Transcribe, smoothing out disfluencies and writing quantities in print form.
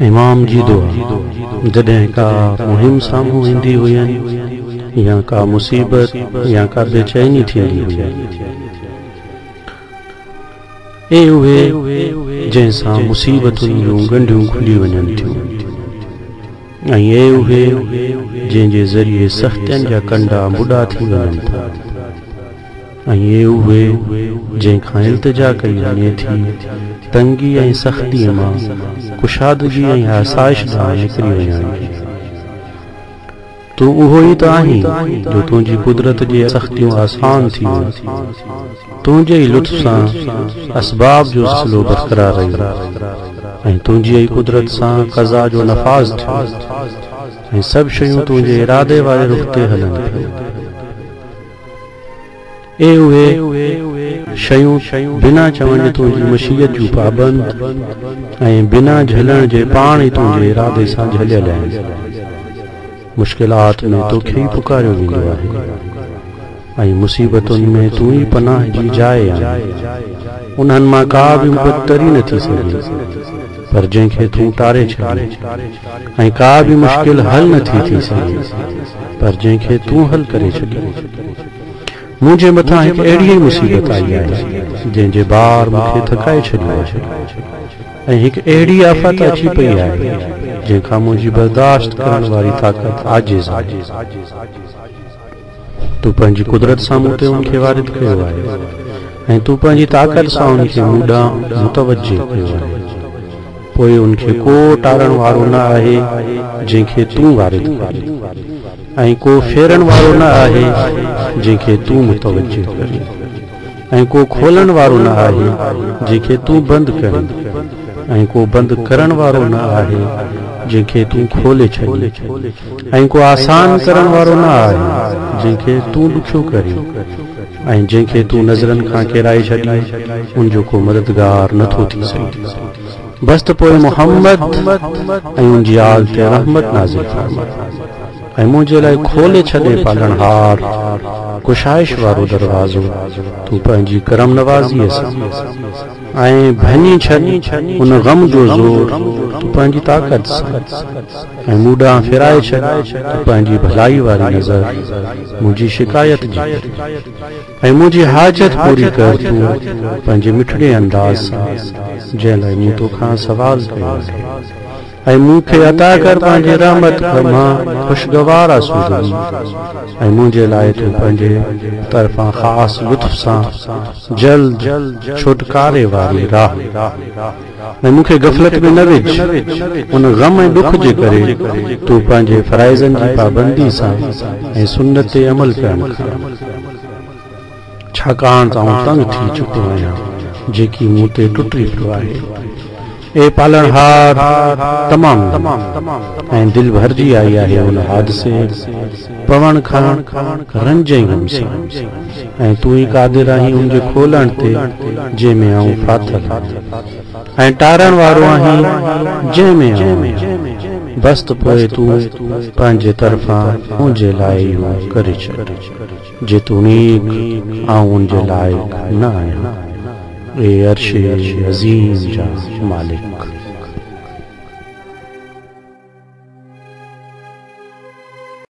इमाम जी दुआ जॾहिं का मुहिम साम्हूं ईंदी हुयनि या का मुसीबत या का बेचैनी थींदी हुई, ए उहे जंहिंसां मुसीबतुनि जूं ॻंढियूं खुली वञनि थियूं, ऐं ए उहे जंहिंजे ज़रिए सख़्तियुनि जा कंडा मुॾा थी वञनि था, ऐं ए उहे जंहिंखां इल्तिजा कई वञे थी तंगी ऐं सख़्तीअ मां कुशादगी ऐं आसाइश ॾांहुं निकिरी वञनि। तूं उहो ई त आहीं जो तुंहिंजी कुदरत जे सख़्तियूं आसान थी वञनि, तुंहिंजे ई लुत्फ़ सां असबाब जो सिलसिलो बरक़रार रहियो, ऐं तुंहिंजी ई कुदरत सां क़ज़ा जो नफ़ाज़ थियो, ऐं सभु शयूं तुंहिंजे इरादे वारे रुख़ ते हलनि पियूं। ए उहे शयूं बिना चवण जे तुंहिंजी मशीयत जूं पाबंद ऐं बिना झलण जे पाण ई तुंहिंजे इरादे सां झलियल आहिनि। मुश्किलात में तोखे ई पुकारियो वेंदो आहे, ऐं मुसीबतुनि में तूं ई पनाह जी जाइ आहीं। उन्हनि मां का बि मुबतरी न थी सघे पर जंहिंखे तूं टारे छॾे, ऐं का बि मुश्किल हल न थी सघे पर जंहिंखे तूं हल करे छॾे। मुंहिंजे मथां हिकु अहिड़ी ई मुसीबत आई आहे जंहिंजे बार मूंखे थकाए छॾियो आहे, ऐं हिकु अहिड़ी आफ़त अची पई आहे जंहिंखां मुंहिंजी बर्दाश्त करण वारी ताक़त आजिज़ आहे। तूं पंहिंजी कुदरत सां मूं ते उनखे वारिद कयो आहे, ऐं तूं पंहिंजी ताक़त सां उनखे मूं ॾांहुं मुतवज्जे कयो आहे। पोइ उनखे को टारण वारो न आहे जंहिंखे तूं वारिद करी, ऐं को फेरण वारो न आहे जंहिंखे तूं मुतवज्जे करी, ऐं को खोलण वारो न आहे जंहिंखे तूं बंदि करी, ऐं को बंदि करण वारो न आहे जंहिंखे तूं खोले छॾी, ऐं को आसान करण वारो न आहे जंहिंखे तूं ॾुखियो करी, ऐं जंहिंखे तूं नज़रनि खां किराए छॾी उनजो को मददगार नथो थी सघे। बस त पोइ मुहम्मद ऐं उनजी आल ते रहमत नाज़िल फरमा, ऐं मुंहिंजे लाइ खोले छॾे पालणहार कुशाइश वारो दरवाज़ो तूं पंहिंजी करम नवाज़ीअ सां, ऐं भञी छॾी उन गम जो ज़ोर तूं पंहिंजी ताक़त सां, ऐं मूं ॾांहुं फिराए छॾ तूं पंहिंजी भलाई वारी नज़र मुंहिंजी शिकायत जी, ऐं मुंहिंजी हाजत पूरी कर तूं पंहिंजे मिठड़े अंदाज़ सां जंहिं लाइ मूं तोखां सवाल कयो आहे, ऐं मूंखे अता कर पंहिंजे रहमत मां ख़ुशगवार आसूदगी, ऐं मुंहिंजे लाइ तूं पंहिंजे तरफ़ां ख़ासि लुत्फ़ सां जल्द छुटकारे वारी राह, ऐं मूंखे गफ़लत में न विझ। उन गम ऐं ॾुख जे करे तूं पंहिंजे फ़राइज़नि जी पाबंदी सां ऐं सुन्नत ते अमल करण खां, छाकाणि त आउं तंग थी चुको आहियां जेकी मूं ते टुटी पियो आहे। ए पालणहार तमामु ऐं दिल भरजी आई आहे उन हादसे पवण खां रंज ऐं गम सां, ऐं तूं ई क़ादिर आहीं उनजे खोलण ते जंहिंमें आऊं फाथल, ऐं टारण वारो आहीं जंहिंमें आऊं। बस त पोइ तूं पंहिंजे तरफ़ां मुंहिंजे लाइ इहो करे छॾ, जे तूं नीक आऊं उनजे लाइक़ न आहियां। ए अर्श अज़ीम जा मालिक।